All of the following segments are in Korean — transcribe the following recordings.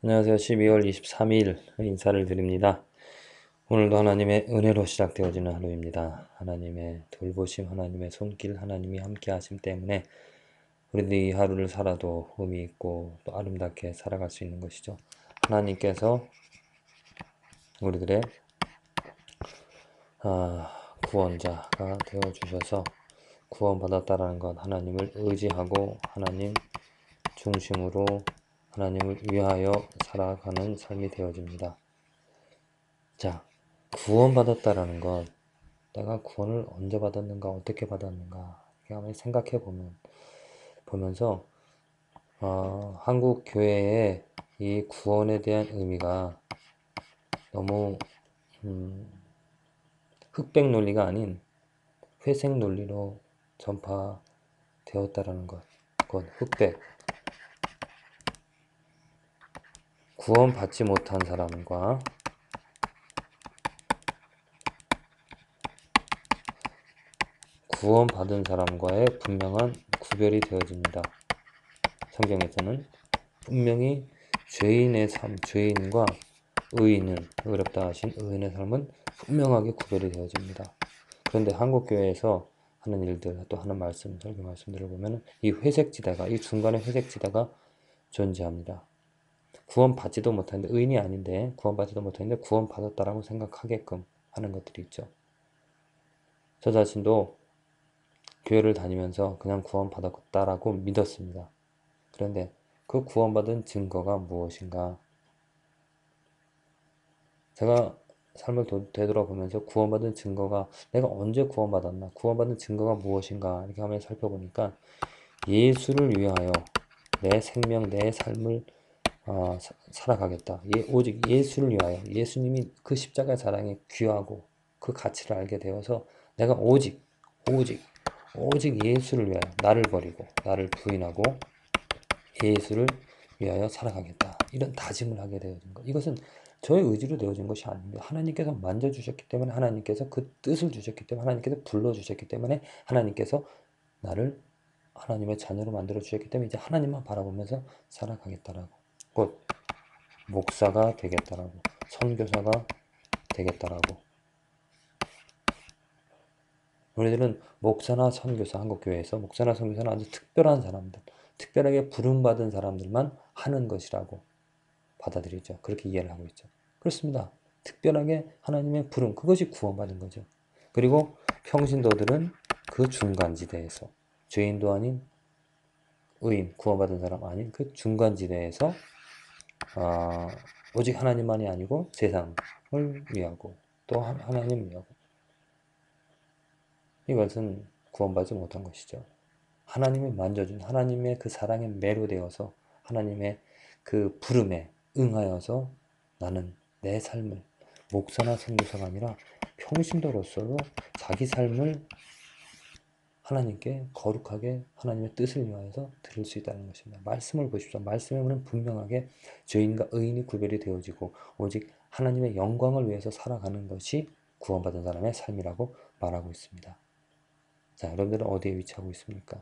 안녕하세요. 12월 23일 인사를 드립니다. 오늘도 하나님의 은혜로 시작되어지는 하루입니다. 하나님의 돌보심, 하나님의 손길, 하나님이 함께 하심 때문에 우리도 이 하루를 살아도 의미 있고 또 아름답게 살아갈 수 있는 것이죠. 하나님께서 우리들의 구원자가 되어주셔서 구원받았다라는 것, 하나님을 의지하고 하나님 중심으로 하나님을 위하여 살아가는 삶이 되어집니다. 자, 구원받았다라는 것, 내가 구원을 언제 받았는가, 어떻게 받았는가, 이렇게 한번 생각해 보면서, 한국 교회의 이 구원에 대한 의미가 너무, 흑백 논리가 아닌 회색 논리로 전파되었다라는 것. 그건 흑백. 구원받지 못한 사람과 구원받은 사람과의 분명한 구별이 되어집니다. 성경에서는 분명히 죄인의 삶, 죄인과 의인은, 어렵다 하신 의인의 삶은 분명하게 구별이 되어집니다. 그런데 한국교회에서 하는 일들, 또 하는 말씀, 설교 말씀들을 보면 이 회색지대가, 이 중간에 회색지대가 존재합니다. 구원받지도 못하는데, 의인이 아닌데, 구원받지도 못하는데, 구원받았다라고 생각하게끔 하는 것들이 있죠. 저 자신도 교회를 다니면서 그냥 구원받았다라고 믿었습니다. 그런데 그 구원받은 증거가 무엇인가? 제가 삶을 되돌아보면서 구원받은 증거가 내가 언제 구원받았나? 구원받은 증거가 무엇인가? 이렇게 하면서 살펴보니까 예수를 위하여 내 생명, 내 삶을 살아가겠다. 오직 예수를 위하여 예수님이 그 십자가 사랑이 귀하고 그 가치를 알게 되어서 내가 오직 예수를 위하여 나를 버리고 나를 부인하고 예수를 위하여 살아가겠다. 이런 다짐을 하게 되어진 것. 이것은 저의 의지로 되어진 것이 아닙니다. 하나님께서 만져주셨기 때문에, 하나님께서 그 뜻을 주셨기 때문에, 하나님께서 불러주셨기 때문에, 하나님께서 나를 하나님의 자녀로 만들어 주셨기 때문에 이제 하나님만 바라보면서 살아가겠다라고. 곧 목사가 되겠다라고, 선교사가 되겠다라고. 우리들은 목사나 선교사, 한국교회에서 목사나 선교사는 아주 특별한 사람들, 특별하게 부름받은 사람들만 하는 것이라고 받아들이죠. 그렇게 이해를 하고 있죠. 그렇습니다. 특별하게 하나님의 부름, 그것이 구원받은 거죠. 그리고 평신도들은 그 중간지대에서, 죄인도 아닌 의인, 구원받은 사람 아닌 그 중간지대에서 오직 하나님만이 아니고 세상을 위하고 또 하나님을 위하고, 이것은 구원받지 못한 것이죠. 하나님이 만져준 하나님의 그 사랑에 매료되어서 하나님의 그 부름에 응하여서 나는 내 삶을 목사나 선교사가 아니라 평신도로서 자기 삶을 하나님께 거룩하게 하나님의 뜻을 위하여서 드릴 수 있다는 것입니다. 말씀을 보십시오. 말씀에 보면 분명하게 죄인과 의인이 구별이 되어지고 오직 하나님의 영광을 위해서 살아가는 것이 구원받은 사람의 삶이라고 말하고 있습니다. 자, 여러분들은 어디에 위치하고 있습니까?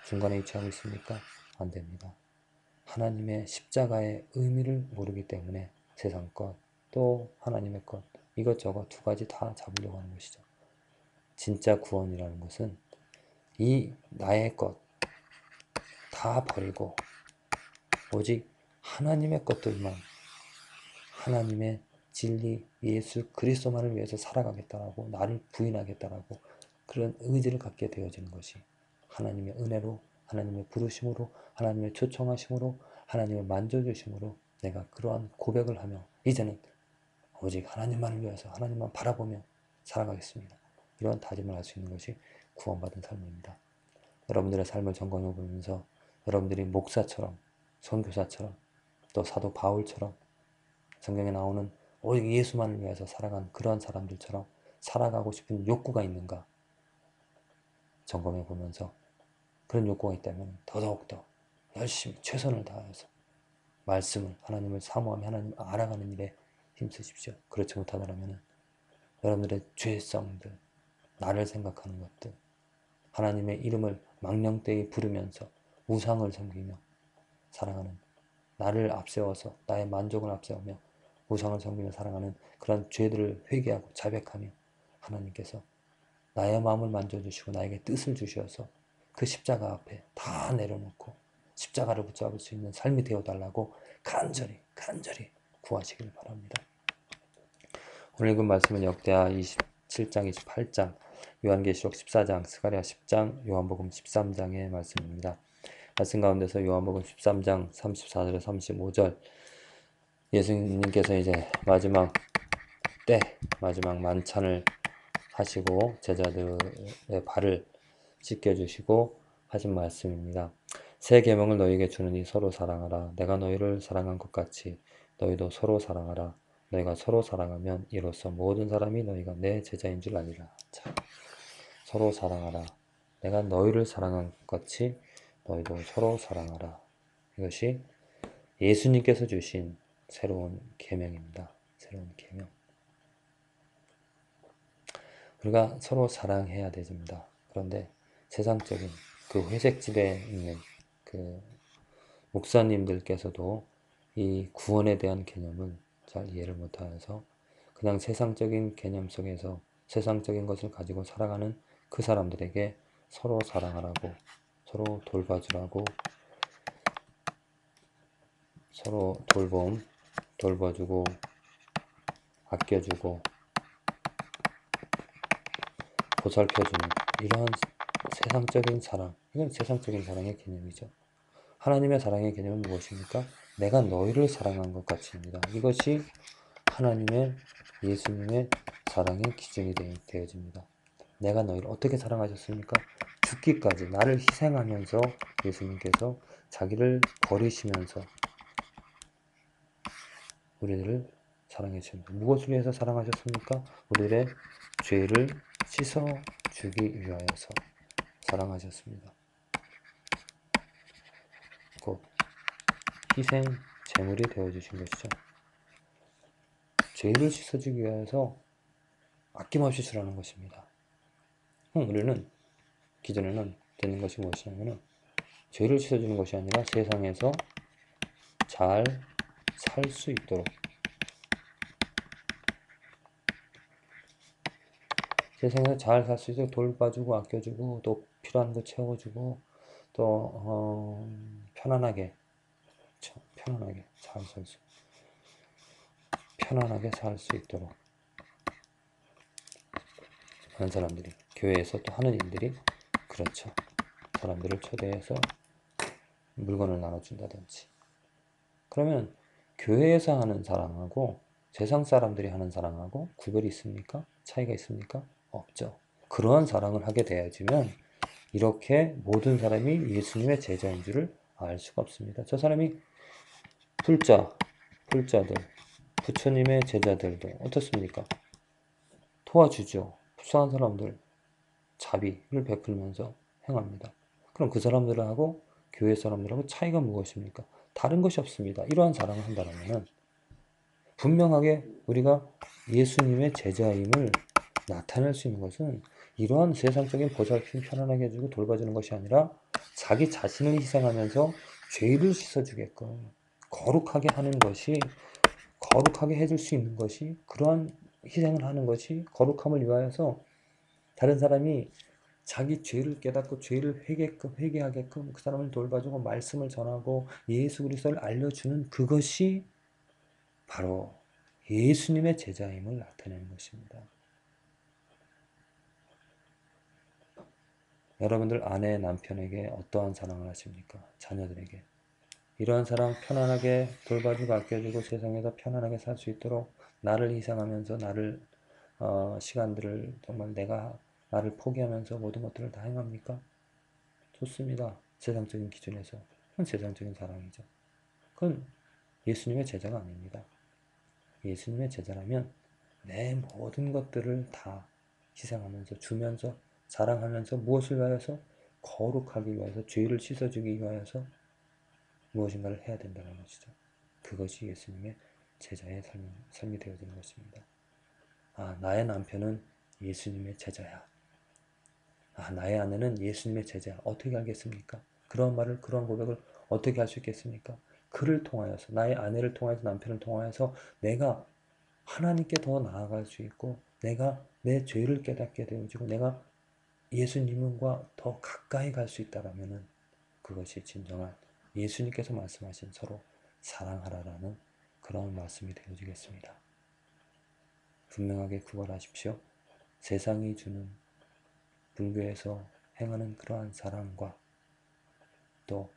중간에 위치하고 있습니까? 안 됩니다. 하나님의 십자가의 의미를 모르기 때문에 세상 것, 또 하나님의 것, 이것저것 두 가지 다 잡으려고 하는 것이죠. 진짜 구원이라는 것은 이 나의 것 다 버리고 오직 하나님의 것들만, 하나님의 진리, 예수 그리스도만을 위해서 살아가겠다라고, 나를 부인하겠다라고 그런 의지를 갖게 되어지는 것이 하나님의 은혜로, 하나님의 부르심으로, 하나님의 초청하심으로, 하나님의 만져주심으로 내가 그러한 고백을 하며 이제는 오직 하나님만을 위해서 하나님만 바라보며 살아가겠습니다. 이러한 다짐을 할 수 있는 것이 구원받은 삶입니다. 여러분들의 삶을 점검해 보면서 여러분들이 목사처럼, 선교사처럼, 또 사도 바울처럼 성경에 나오는 오직 예수만을 위해서 살아간 그러한 사람들처럼 살아가고 싶은 욕구가 있는가 점검해 보면서, 그런 욕구가 있다면 더더욱더 열심히 최선을 다해서 말씀을, 하나님을 사모하며 하나님을 알아가는 일에 힘쓰십시오. 그렇지 못하더라면 여러분들의 죄성들, 나를 생각하는 것들, 하나님의 이름을 망령되이 부르면서 우상을 섬기며 살아가는 나를 앞세워서 나의 만족을 앞세우며 우상을 섬기며 살아가는 그런 죄들을 회개하고 자백하며 하나님께서 나의 마음을 만져주시고 나에게 뜻을 주셔서 그 십자가 앞에 다 내려놓고 십자가를 붙잡을 수 있는 삶이 되어달라고 간절히 구하시길 바랍니다. 오늘 읽은 말씀은 역대하 27장, 28장, 요한계시록 14장, 스가랴 10장, 요한복음 13장의 말씀입니다. 말씀 가운데서 요한복음 13장 34절에 35절 예수님께서 이제 마지막 만찬을 하시고 제자들의 발을 씻겨주시고 하신 말씀입니다. 새 계명을 너희에게 주느니 서로 사랑하라. 내가 너희를 사랑한 것 같이 너희도 서로 사랑하라. 너희가 서로 사랑하면 이로써 모든 사람이 너희가 내 제자인 줄 알리라. 자, 서로 사랑하라. 내가 너희를 사랑한 것 같이 너희도 서로 사랑하라. 이것이 예수님께서 주신 새로운 계명입니다. 새로운 계명. 우리가 서로 사랑해야 됩니다. 그런데 세상적인 그 회색집에 있는 그 목사님들께서도 이 구원에 대한 개념을 잘 이해를 못하여서 그냥 세상적인 개념 속에서 세상적인 것을 가지고 살아가는 그 사람들에게 서로 사랑하라고, 서로 돌봐주라고, 서로 돌봐주고, 아껴주고, 보살펴주는 이러한 세상적인 사랑, 이건 세상적인 사랑의 개념이죠. 하나님의 사랑의 개념은 무엇입니까? 내가 너희를 사랑한 것 같이입니다. 이것이 하나님의 예수님의 사랑의 기준이 되어집니다. 내가 너희를 어떻게 사랑하셨습니까? 죽기까지 나를 희생하면서 예수님께서 자기를 버리시면서 우리들을 사랑해 주십니다. 무엇을 위해서 사랑하셨습니까? 우리들의 죄를 씻어주기 위하여서 사랑하셨습니다. 곧 희생 제물이 되어주신 것이죠. 죄를 씻어주기 위해서 아낌없이 주라는 것입니다. 우리는 기존에는 되는 것이 무엇이냐면 죄를 씻어주는 것이 아니라 세상에서 잘 살 수 있도록 세상에서 잘 살 수 있도록 돌봐주고 아껴주고 또 필요한 거 채워주고 또 편안하게 살 수 있도록 많은 사람들이 교회에서 또 하는 일들이 그렇죠. 사람들을 초대해서 물건을 나눠준다든지. 그러면 교회에서 하는 사랑하고 세상 사람들이 하는 사랑하고 구별이 있습니까? 차이가 있습니까? 없죠. 그러한 사랑을 하게 되어지면 이렇게 모든 사람이 예수님의 제자인 줄을 알 수가 없습니다. 저 사람이 불자들, 부처님의 제자들도 어떻습니까? 도와주죠. 불쌍한 사람들 자비를 베풀면서 행합니다. 그럼 그 사람들하고 교회 사람들하고 차이가 무엇입니까? 다른 것이 없습니다. 이러한 사랑을 한다면 분명하게 우리가 예수님의 제자임을 나타낼 수 있는 것은 이러한 세상적인 보살핌 편안하게 해주고 돌봐주는 것이 아니라 자기 자신을 희생하면서 죄를 씻어주게끔 거룩하게 하는 것이 거룩하게 해줄 수 있는 것이 그러한 희생을 하는 것이 거룩함을 위하여서 다른 사람이 자기 죄를 깨닫고 죄를 회개하게끔 그 사람을 돌봐주고 말씀을 전하고 예수 그리스도를 알려주는 그것이 바로 예수님의 제자임을 나타내는 것입니다. 여러분들 아내, 남편에게 어떠한 사랑을 하십니까? 자녀들에게. 이러한 사랑 편안하게 돌봐주고 아껴주고 세상에서 편안하게 살 수 있도록 나를 희생하면서 시간들을 정말 내가 나를 포기하면서 모든 것들을 다 행합니까? 좋습니다. 세상적인 기준에서. 그건 세상적인 사랑이죠. 그건 예수님의 제자가 아닙니다. 예수님의 제자라면 내 모든 것들을 다 희생하면서 주면서 자랑하면서 무엇을 위하여서? 거룩하기 위해서 죄를 씻어주기 위하여서 무엇인가를 해야 된다는 것이죠. 그것이 예수님의 제자의 삶이 되어지는 것입니다. 나의 남편은 예수님의 제자야. 나의 아내는 예수님의 제자야. 어떻게 알겠습니까? 그런 고백을 어떻게 할 수 있겠습니까? 그를 통하여서, 나의 아내를 통하여서, 남편을 통하여서 내가 하나님께 더 나아갈 수 있고, 내가 내 죄를 깨닫게 되어지고, 내가 예수님과 더 가까이 갈 수 있다라면은 그것이 진정한 예수님께서 말씀하신 서로 사랑하라라는 그런 말씀이 되어지겠습니다. 분명하게 구별하십시오. 세상이 주는 불교에서 행하는 그러한 사랑과 또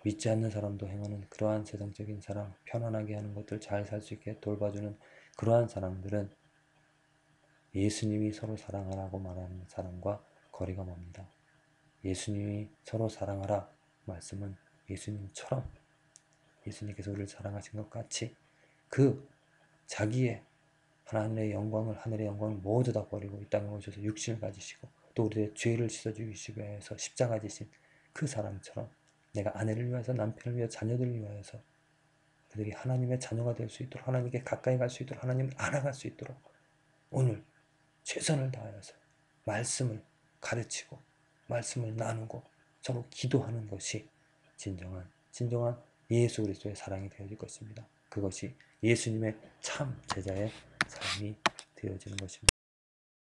믿지 않는 사람도 행하는 그러한 세상적인 사랑, 편안하게 하는 것들, 잘 살 수 있게 돌봐주는 그러한 사랑들은 예수님이 서로 사랑하라고 말하는 사랑과 거리가 멉니다. 예수님이 서로 사랑하라 말씀은 예수님처럼, 예수님께서 우리를 사랑하신 것 같이 그 자기의 하나님의 영광을, 하늘의 영광을 모두 다 버리고 이 땅에 오셔서 육신을 가지시고 또 우리의 죄를 씻어주시기 위해서 십자가 지신 그 사랑처럼 내가 아내를 위해서, 남편을 위해서, 자녀들을 위하여서 그들이 하나님의 자녀가 될 수 있도록, 하나님께 가까이 갈 수 있도록, 하나님을 알아갈 수 있도록 오늘 최선을 다하여서 말씀을 가르치고 말씀을 나누고 서로 기도하는 것이 진정한 예수 그리스도의 사랑이 되어질 것입니다. 그것이 예수님의 참 제자의 삶이 되어지는 것입니다.